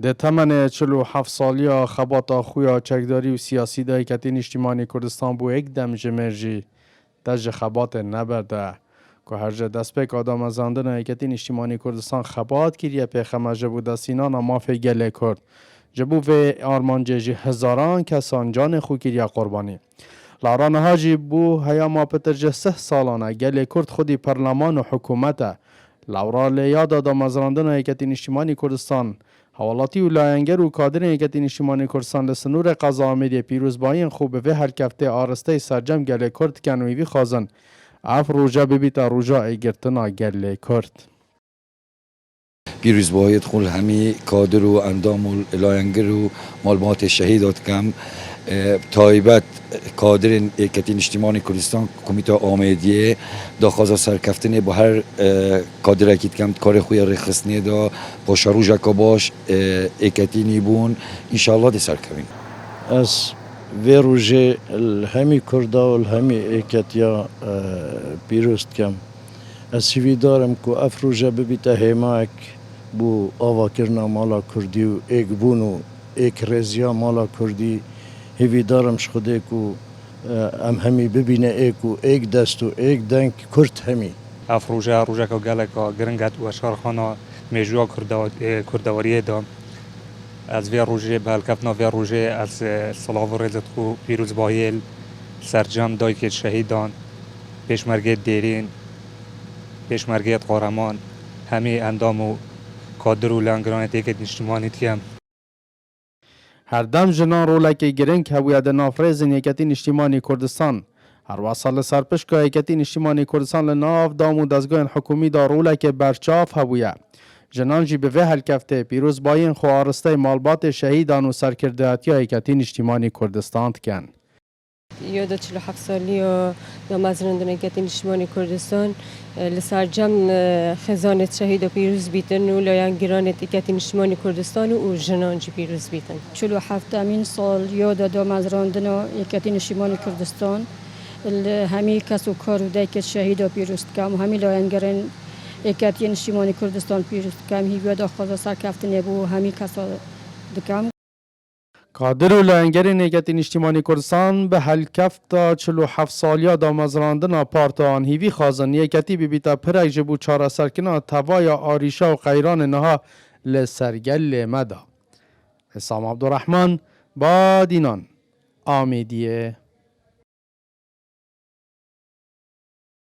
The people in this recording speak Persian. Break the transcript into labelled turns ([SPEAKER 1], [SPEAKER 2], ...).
[SPEAKER 1] ده تمن 47 سالی خباتا خویا چکداری و سیاسی ده ایکتین اجتماعی کردستان بو ایک دم جمرجی دج خبات نبرده که هر جه دست پیک آدم از اندن ایکتین اجتماعی کردستان خبات کریه پیخمه جبو دستینان مافی گله کرد جبو و آرمان جیجی هزاران کسان جان خو کریه قربانی لاران هاجی بو هیا ما پتر جه 3 سالانه گله کرد خودی پرلمان و حکومته لورا لیاد آدم از راندن ایکتین اجتماعی کردستان حوالاتی و لاینگر و کادر ایکتین اجتماعی کردستان لسنور قضا آمدی پیروز باین خوب به هر کفته آرسته سرجم گله کرد کنویوی خازن اف روژا ببیتا روژا ایگرتنا گله کرد
[SPEAKER 2] پیروز باید خل همی کادر و اندام و لاینگر و معلومات شهیدات کم تایبت کادر ایکتین اجتماعی کردستان کمیته آمدیه دا خوازا سرکفتنه با هر کادر اکید کم کار خوی رخصنه دا پاشاروژا که باش ایکتینی بون انشاءالله دی سرکوین
[SPEAKER 3] از وی روژه همی کردا و همی ایکتیا پیروست کم از سوی دارم که اف روژه ببیتا هماک بو آوا کرنا مالا کردی و ایک بون و ایک رزیا مالا کردی هیوی دارم شخده که همی ببینه ایک و ایک دست و ایک دنگ کرد همی
[SPEAKER 4] اف روژه که گلک گرنگت و اشارخانه میجوا کردواریه دام از وی روژه به هلکفنا وی روژه از صلاح و رزت خو پیروز باهیل سرجم دای که شهیدان پیشمرگه دیرین پیشمرگه قهرمان همی اندام و کادر و لنگران دیگه اجتماعی تیم
[SPEAKER 1] هر دم جنان رولک گرنگ هویت نافرزین ایکتین اجتماعی کردستان هر وصل سرپشک ایکتین اجتماعی کردستان لناف دام و دزگاه حکومی دا رولک برچاف هویت جنان جی به هل کفته پیروز باین خو آرسته مالبات شهیدان و سرکردهاتی ایکتین اجتماعی کردستان کن
[SPEAKER 5] یاد 47 سالی و نامزرندن ایکتین اجتماعی کردستان لسرجم خزانت شهید و پیروز بیتن و لایانگرانت ایکتین اجتماعی کردستان و جنان جی پیروز بیتن
[SPEAKER 6] 47 سال یاد نامزرندن ایکتین اجتماعی کردستان همی کس و کار و دیکت شهید و پیروز کم و همی لایانگران ایکتین اجتماعی کردستان پیروز کم هیویا دا خواه سرکفتن بو همی کسا دکم
[SPEAKER 1] کادر و لاینگرین ایکتین اجتماعی کردستان به هل کفتا 47 سالیا دا مزراندن پارتان هیوی خازن ایکتی بیتا پرک جبو چاره سرکنا توایا آریشا و قیران نها لسرگل مدا حسام عبدالرحمن با دینان آمیدیه